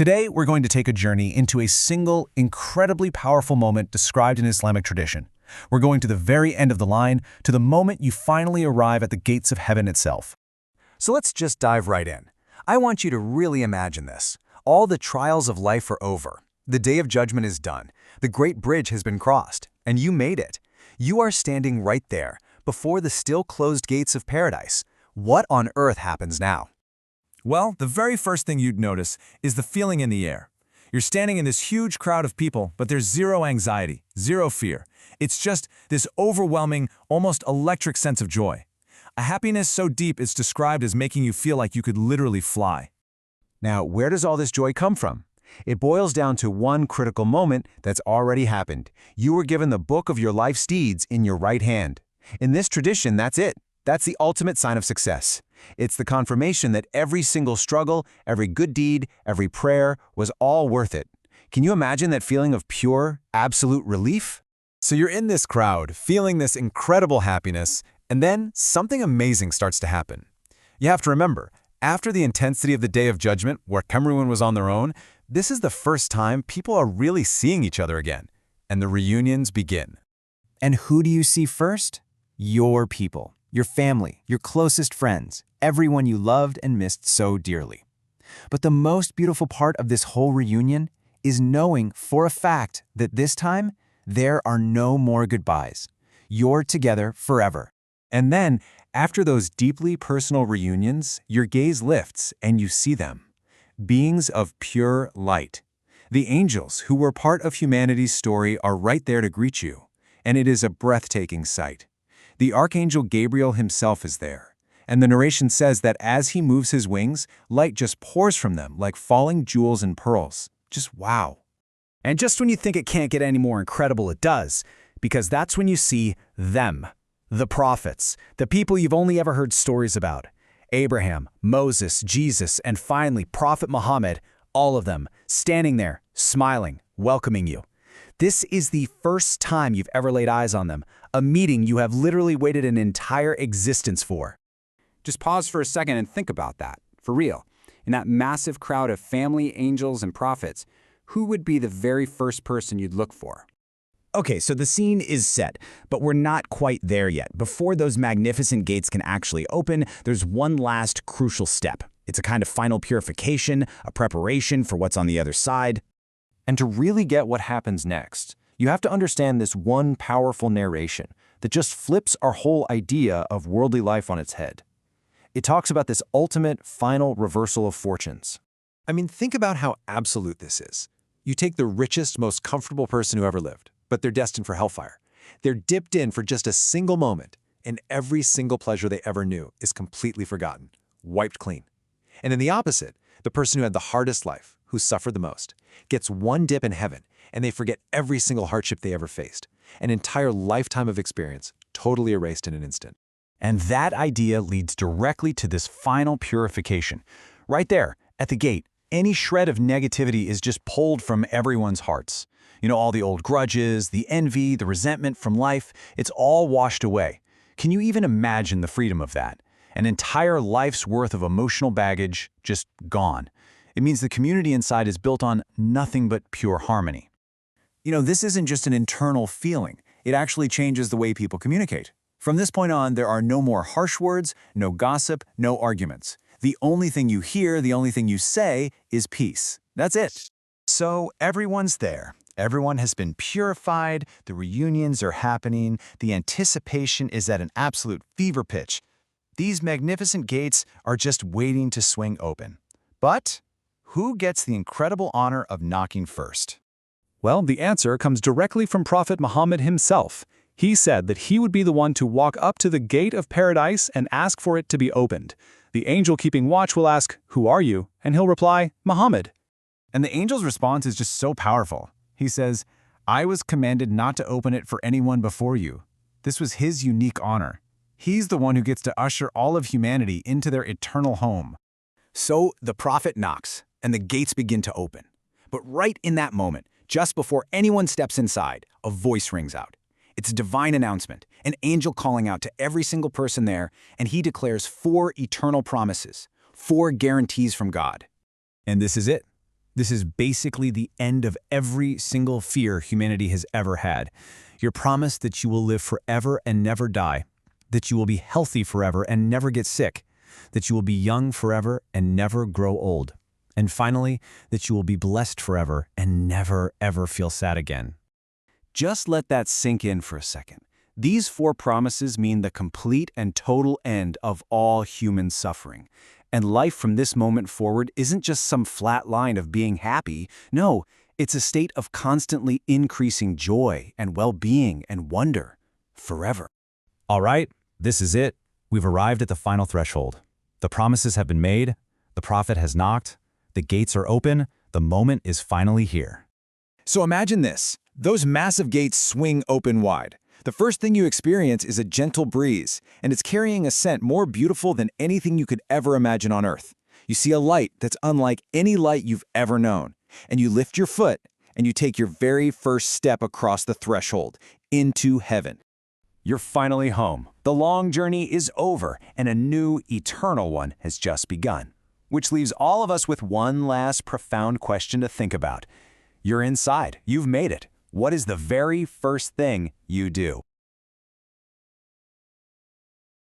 Today, we're going to take a journey into a single, incredibly powerful moment described in Islamic tradition. We're going to the very end of the line, to the moment you finally arrive at the gates of heaven itself. So let's just dive right in. I want you to really imagine this. All the trials of life are over. The day of judgment is done. The great bridge has been crossed, and you made it. You are standing right there, before the still closed gates of paradise. What on earth happens now? Well, the very first thing you'd notice is the feeling in the air. You're standing in this huge crowd of people, but there's zero anxiety, zero fear. It's just this overwhelming, almost electric sense of joy. A happiness so deep it's described as making you feel like you could literally fly. Now, where does all this joy come from? It boils down to one critical moment that's already happened. You were given the book of your life's deeds in your right hand. In this tradition, that's it. That's the ultimate sign of success. It's the confirmation that every single struggle, every good deed, every prayer was all worth it. Can you imagine that feeling of pure, absolute relief? So you're in this crowd, feeling this incredible happiness, and then something amazing starts to happen. You have to remember, after the intensity of the Day of Judgment, where everyone was on their own, this is the first time people are really seeing each other again, and the reunions begin. And who do you see first? Your people, your family, your closest friends, everyone you loved and missed so dearly. But the most beautiful part of this whole reunion is knowing for a fact that this time, there are no more goodbyes. You're together forever. And then, after those deeply personal reunions, your gaze lifts and you see them. Beings of pure light. The angels who were part of humanity's story are right there to greet you, and it is a breathtaking sight. The Archangel Gabriel himself is there, and the narration says that as he moves his wings, light just pours from them like falling jewels and pearls. Just wow. And just when you think it can't get any more incredible, it does, because that's when you see them. The prophets, the people you've only ever heard stories about. Abraham, Moses, Jesus, and finally Prophet Muhammad, all of them, standing there, smiling, welcoming you. This is the first time you've ever laid eyes on them, a meeting you have literally waited an entire existence for. Just pause for a second and think about that, for real. In that massive crowd of family, angels, and prophets, who would be the very first person you'd look for? Okay, so the scene is set, but we're not quite there yet. Before those magnificent gates can actually open, there's one last crucial step. It's a kind of final purification, a preparation for what's on the other side. And to really get what happens next, you have to understand this one powerful narration that just flips our whole idea of worldly life on its head. It talks about this ultimate, final reversal of fortunes. I mean, think about how absolute this is. You take the richest, most comfortable person who ever lived, but they're destined for hellfire. They're dipped in for just a single moment, and every single pleasure they ever knew is completely forgotten, wiped clean. And in the opposite, the person who had the hardest life, who suffered the most, gets one dip in heaven, and they forget every single hardship they ever faced. An entire lifetime of experience, totally erased in an instant. And that idea leads directly to this final purification. Right there, at the gate, any shred of negativity is just pulled from everyone's hearts. You know, all the old grudges, the envy, the resentment from life, it's all washed away. Can you even imagine the freedom of that? An entire life's worth of emotional baggage just gone. It means the community inside is built on nothing but pure harmony. You know, this isn't just an internal feeling. It actually changes the way people communicate. From this point on, there are no more harsh words, no gossip, no arguments. The only thing you hear, the only thing you say is peace. That's it. So everyone's there. Everyone has been purified, the reunions are happening, the anticipation is at an absolute fever pitch. These magnificent gates are just waiting to swing open. But who gets the incredible honor of knocking first? Well, the answer comes directly from Prophet Muhammad himself. He said that he would be the one to walk up to the gate of paradise and ask for it to be opened. The angel keeping watch will ask, "Who are you?" And he'll reply, "Muhammad." And the angel's response is just so powerful. He says, "I was commanded not to open it for anyone before you." This was his unique honor. He's the one who gets to usher all of humanity into their eternal home. So the prophet knocks, and the gates begin to open. But right in that moment, just before anyone steps inside, a voice rings out. It's a divine announcement, an angel calling out to every single person there, and he declares 4 eternal promises, 4 guarantees from God. And this is it. This is basically the end of every single fear humanity has ever had. You're promised that you will live forever and never die, that you will be healthy forever and never get sick, that you will be young forever and never grow old, and finally, that you will be blessed forever and never ever feel sad again. Just let that sink in for a second. These 4 promises mean the complete and total end of all human suffering. And life from this moment forward isn't just some flat line of being happy. No, it's a state of constantly increasing joy and well-being and wonder forever. All right, this is it. We've arrived at the final threshold. The promises have been made, the prophet has knocked, the gates are open, the moment is finally here. So imagine this. Those massive gates swing open wide. The first thing you experience is a gentle breeze, and it's carrying a scent more beautiful than anything you could ever imagine on Earth. You see a light that's unlike any light you've ever known, and you lift your foot, and you take your very first step across the threshold, into heaven. You're finally home. The long journey is over, and a new, eternal one has just begun. Which leaves all of us with one last profound question to think about. You're inside. You've made it. What is the very first thing you do?